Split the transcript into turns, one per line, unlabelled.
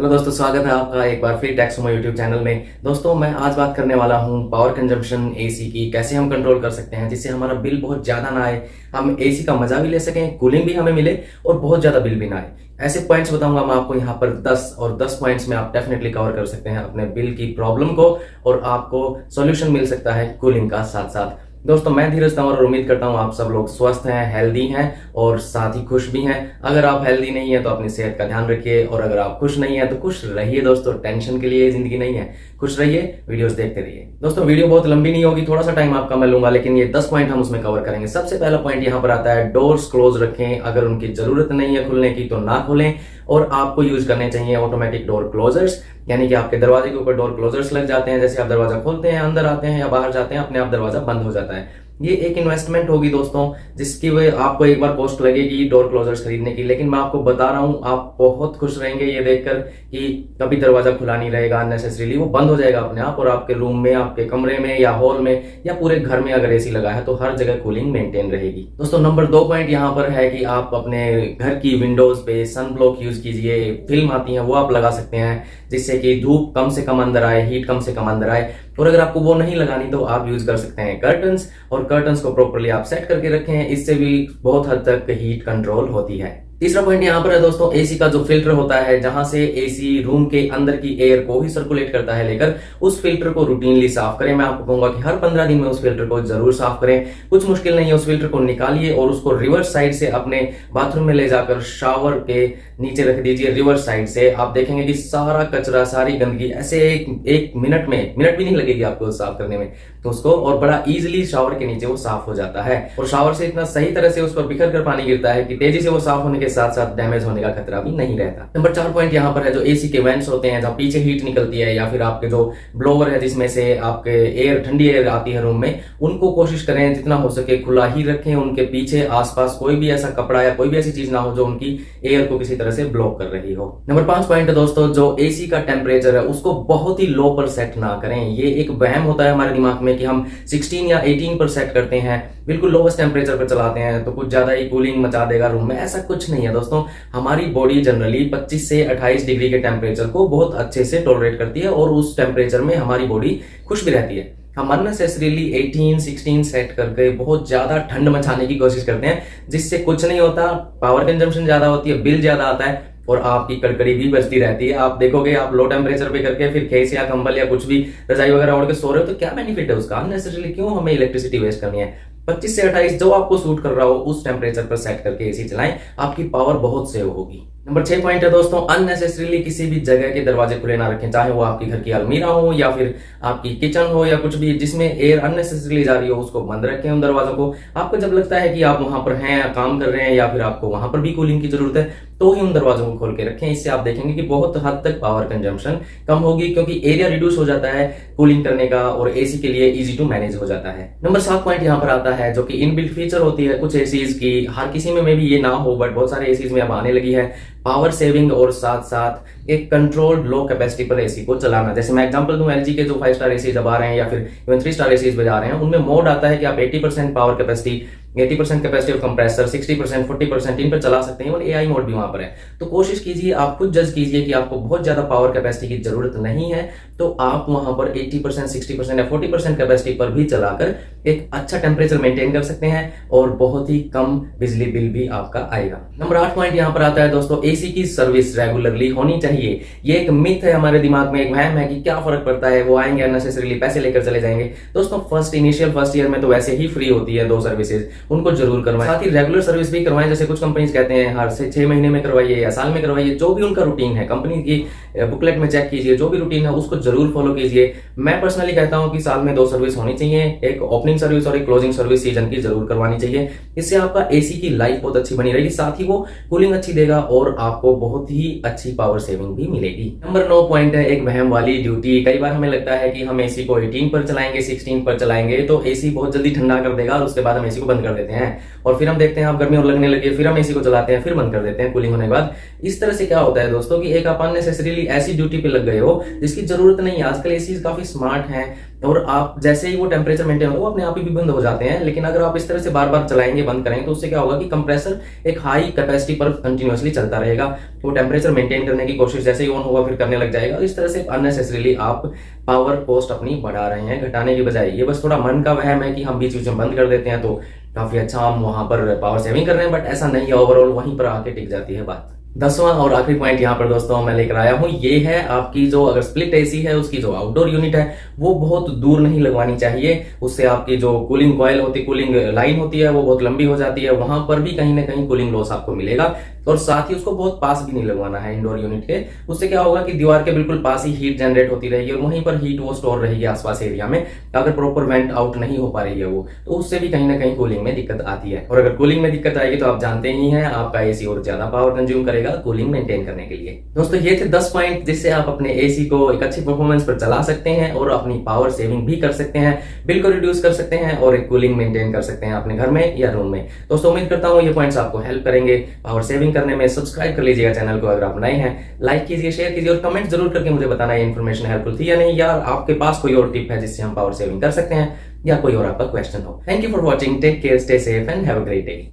Hello दोस्तों, स्वागत है आपका एक बार फिर टेक सुमो यूट्यूब चैनल में। दोस्तों, मैं आज बात करने वाला हूं पावर कंजम्पशन एसी की, कैसे हम कंट्रोल कर सकते हैं जिससे हमारा बिल बहुत ज़्यादा ना आए, हम एसी का मजा भी ले सकें, कूलिंग भी हमें मिले और बहुत ज़्यादा बिल भी ना आए। ऐसे पॉइंट्स बताऊंगा मैं आपको यहाँ पर 10 पॉइंट्स में आप डेफिनेटली कवर कर सकते हैं अपने बिल की प्रॉब्लम को और आपको सोल्यूशन मिल सकता है कूलिंग का साथ साथ। दोस्तों, मैं धीरज तंवर और उम्मीद करता हूँ आप सब लोग स्वस्थ हैं, हेल्दी हैं और साथ ही खुश भी हैं। अगर आप हेल्दी नहीं है तो अपनी सेहत का ध्यान रखिए और अगर आप खुश नहीं है तो खुश रहिए। दोस्तों, टेंशन के लिए जिंदगी नहीं है, खुश रहिए, वीडियोस देखते रहिए। दोस्तों, वीडियो बहुत लंबी नहीं होगी, थोड़ा सा टाइम आपका मैं लूंगा, लेकिन ये 10 पॉइंट हम उसमें कवर करेंगे। सबसे पहला पॉइंट यहाँ पर आता है, डोर्स क्लोज रखें। अगर उनकी जरूरत नहीं है खुलने की तो ना खोलें और आपको यूज करने चाहिए ऑटोमेटिक डोर क्लोजर्स, यानी कि आपके दरवाजे के ऊपर डोर क्लोजर्स लग जाते हैं। जैसे आप दरवाजा खोलते हैं, अंदर आते हैं या बाहर जाते हैं, अपने आप दरवाजा बंद हो जाता है। ये एक इन्वेस्टमेंट होगी दोस्तों, जिसकी वजह आपको एक बार कॉस्ट लगेगी डोर क्लोजर्स खरीदने की, लेकिन मैं आपको बता रहा हूं आप बहुत खुश रहेंगे ये देखकर कि कभी दरवाजा खुला नहीं रहेगा अननेसेसरीली, वो बंद हो जाएगा अपने आप। और आपके रूम में, आपके कमरे में या हॉल में या पूरे घर में अगर एसी लगा है तो हर जगह कूलिंग मेंटेन रहेगी। दोस्तों, नंबर 2 पॉइंट यहाँ पर है कि आप अपने घर की विंडोज पे सन ब्लॉक यूज कीजिए। फिल्म आती है वो आप लगा सकते हैं जिससे कि धूप कम से कम अंदर आए, हीट कम से कम अंदर आए। और अगर आपको वो नहीं लगानी तो आप यूज कर सकते हैं कर्टन्स, और कर्टन्स को प्रॉपर्ली आप सेट करके रखें, इससे भी बहुत हद तक हीट कंट्रोल होती है। तीसरा पॉइंट यहाँ पर है दोस्तों, एसी का जो फिल्टर होता है, जहां से एसी रूम के अंदर की एयर को ही सर्कुलेट करता है लेकर, उस फिल्टर को रूटीनली साफ करें। मैं आपको कहूंगा कि हर 15 दिन में उस फिल्टर को जरूर साफ करें। कुछ मुश्किल नहीं है, उस फिल्टर को निकालिए और उसको रिवर्स साइड से अपने बाथरूम में ले जाकर शावर के नीचे रख दीजिए। रिवर्स साइड से आप देखेंगे कि सारा कचरा, सारी गंदगी ऐसे एक मिनट भी नहीं लगेगी आपको साफ करने में, तो उसको और बड़ा इजीली शावर के नीचे वो साफ हो जाता है। और शावर से इतना सही तरह से उस पर बिखर कर पानी गिरता है कि तेजी से वो साफ होने के साथ साथ डैमेज होने का खतरा भी नहीं रहता। नंबर 4 पॉइंट यहाँ पर है, जो एसी के वेंट्स होते हैं, जहां पीछे हीट निकलती है, या फिर आपके जो ब्लोवर है जिसमें से आपके एयर, ठंडी एयर आती है रूम में, उनको कोशिश करें जितना हो सके खुला ही रखें। उनके पीछे आसपास कोई भी ऐसा कपड़ा या कोई भी ऐसी चीज ना हो जो उनकी एयर को किसी तरह से ब्लॉक कर रही हो। नंबर 5 पॉइंट है दोस्तों, जो एसी का टेम्परेचर है उसको बहुत ही लो पर सेट ना करें। ये एक वहम होता है हमारे दिमाग में कि हम 16 या 18 पर सेट करते हैं, बिल्कुल लोवेस्ट टेम्परेचर पर चलाते हैं तो कुछ ज्यादा ही कूलिंग मचा देगा रूम में। ऐसा कुछ नहीं है दोस्तों, हमारी बॉडी जनरली 25 से 28 डिग्री के टेम्परेचर को बहुत अच्छे से टॉलरेट करती है और उस टेम्परेचर में हमारी बॉडी खुश भी रहती है। हम अननेसेसरीली 18-16 सेट करके बहुत ज्यादा ठंड मचाने की कोशिश करते हैं, जिससे कुछ नहीं होता, पावर कंजम्पशन ज्यादा होती है, बिल ज्यादा आता है और आपकी कड़कड़ी भी बचती रहती है। आप देखोगे, आप लो टेम्परेचर पे करके फिर खेस या कंबल या कुछ भी रजाई वगैरह ओढ़ के सो रहे हो तो क्या बेनिफिट है उसका? अननेसेसरीली क्यों हमें इलेक्ट्रिसिटी वेस्ट करनी है? 25 से 28 जो आपको सूट कर रहा हो उस टेम्परेचर पर सेट करके एसी चलाएं, आपकी पावर बहुत सेव होगी। नंबर 6 पॉइंट है दोस्तों, अननेसेसरीली किसी भी जगह के दरवाजे खुले ना रखें, चाहे वो आपके घर की अलमीरा हो या फिर आपकी किचन हो या कुछ भी जिसमें एयर अननेसेसरीली जा रही हो, उसको बंद रखें उन दरवाजों को। आपको जब लगता है कि आप वहां पर हैं, काम कर रहे हैं या फिर आपको वहां पर भी कूलिंग की जरूरत है, तो ही उन दरवाजों को खोल के रखें। इससे आप देखेंगे कि बहुत हद तक पावर कंजम्पशन कम होगी, क्योंकि एरिया रिड्यूस हो जाता है कूलिंग करने का और एसी के लिए इजी टू मैनेज हो जाता है। नंबर 7 पॉइंट यहाँ पर आता है, जो कि इनबिल्ट फीचर होती है कुछ एसीज की, हर किसी में भी ये ना हो बट बहुत सारे एसीज में अब आने लगी है, पावर सेविंग और साथ साथ एक कंट्रोल्ड लो कैपेसिटी पर एसी को चलाना। जैसे मैं एग्जांपल दूं, एलजी के जो 5 स्टार एसीज अब आ रहे हैं या फिर इवन 3 स्टार एसीज बजा रहे हैं, उनमें मोड आता है कि आप 80% power capacity, 80% capacity of compressor, 60%, 40% इन पर चला सकते हैं और एआई मोड भी वहां पर है। तो कोशिश कीजिए, आप खुद जज कीजिए कि आपको बहुत ज्यादा पावर कैपेसिटी की जरूरत नहीं है, तो आप वहां पर 80%, 60% या 40% कैपेसिटी पर भी चलाकर एक अच्छा टेम्परेचर मेंटेन कर सकते हैं और बहुत ही कम बिजली बिल भी आपका आएगा। नंबर 8 पॉइंट यहाँ पर आता है दोस्तों, एसी की सर्विस रेगुलरली होनी चाहिए। ये एक मिथ है हमारे दिमाग में, एक वहम है कि क्या फर्क पड़ता है, वो आएंगे अननेसेसरीली पैसे लेकर चले जाएंगे। दोस्तों, इनिशियल फर्स्ट ईयर में तो वैसे ही फ्री होती है 2 सर्विसेज, उनको जरूर करवाएं। साथ ही रेगुलर सर्विस भी करवाएं, जैसे कुछ कंपनीज कहते हैं हर से 6 महीने में करवाइए या साल में करवाइए, जो भी उनका रूटीन है। कंपनी की बुकलेट में चेक कीजिए, जो भी रूटीन है उसको जरूर फॉलो कीजिए। मैं पर्सनली कहता हूं कि साल में 2 सर्विस होनी चाहिए, एक ओपनिंग सर्विस और एक क्लोजिंग सर्विस सीजन की जरूर करवानी चाहिए। इससे आपका एसी की लाइफ बहुत अच्छी बनी रहेगी, साथ ही वो कूलिंग अच्छी देगा और आपको बहुत ही अच्छी पावर सेविंग भी मिलेगी। नंबर 9 पॉइंट है, एक वहम वाली ड्यूटी। कई बार हमें लगता है कि हम एसी को 18 पर चलाएंगे, 16 पर चलाएंगे तो एसी बहुत जल्दी ठंडा कर देगा और उसके बाद हम एसी को बंद कर देते हैं और फिर हम देखते हैं आप गर्मी और लगने लगी, फिर हम एसी को चलाते हैं, फिर बंद कर देते हैं कूलिंग होने के बाद। इस तरह से क्या होता है दोस्तों कि एक आप अननेसेसरीली ऐसी ड्यूटी पे लग गए हो जिसकी जरूरत नहीं है। आजकल एसी काफी स्मार्ट हैं, और आप जैसे ही वो टेम्परेचर मेंटेन होगा वो अपने आप ही भी बंद हो जाते हैं। लेकिन अगर आप इस तरह से बार बार चलाएंगे, बंद करेंगे, तो उससे क्या होगा कि कंप्रेसर एक हाई कैपेसिटी पर कंटिन्यूअसली चलता रहेगा। तो टेम्परेचर मेंटेन करने की कोशिश जैसे ही ऑन होगा फिर करने लग जाएगा। इस तरह से अननेसेसरीली आप पावर कॉस्ट अपनी बढ़ा रहे हैं, घटाने की बजाय। ये बस थोड़ा मन का वहम है कि हम बीच बीच में बंद कर देते हैं तो काफी अच्छा हम वहां पर पावर सेविंग कर रहे हैं, बट ऐसा नहीं है। ओवरऑल वहीं पर आके टिक जाती है बात। 10वां और आखिरी पॉइंट यहाँ पर दोस्तों मैं लेकर आया हूँ, ये है आपकी जो अगर स्प्लिट एसी है उसकी जो आउटडोर यूनिट है वो बहुत दूर नहीं लगवानी चाहिए। उससे आपकी जो कूलिंग कॉयल होती, कूलिंग लाइन होती है वो बहुत लंबी हो जाती है, वहां पर भी कहीं ना कहीं कूलिंग लॉस आपको मिलेगा। और साथ ही उसको बहुत पास भी नहीं लगवाना है इंडोर यूनिट के। उससे क्या होगा कि दीवार के बिल्कुल पास ही हीट जनरेट होती रहेगी और वहीं पर हीट वो स्टोर रहेगी आसपास एरिया में। अगर प्रॉपर वेंट आउट नहीं हो पा रही है वो, तो उससे भी कहीं ना कहीं कूलिंग में दिक्कत आती है। और अगर कूलिंग में दिक्कत आएगी तो आप जानते ही हैं आपका एसी और ज्यादा पावर कंज्यूम करेगा कूलिंग मेंटेन करने के लिए। दोस्तों ये थे 10 पॉइंट जिससे आप अपने एसी को एक अच्छी परफॉर्मेंस पर चला सकते हैं और अपनी पावर सेविंग भी कर सकते हैं, बिल को रिड्यूस कर सकते हैं और एक कूलिंग मेंटेन कर सकते हैं अपने घर में या रूम में। दोस्तों उम्मीद करता हूँ ये पॉइंट्स आपको हेल्प करेंगे पावर सेविंग करने में। सब्सक्राइब कर लीजिएगा चैनल को अगर आप नए हैं, लाइक कीजिए, शेयर कीजिए और कमेंट जरूर करके मुझे बताना ये इन्फॉर्मेशन हेल्पफुल थी या नहीं, या आपके पास कोई और टिप है जिससे हम पावर सेविंग कर सकते हैं, या कोई और आपका क्वेश्चन हो। Thank you for watching, take care, stay safe and have a great day.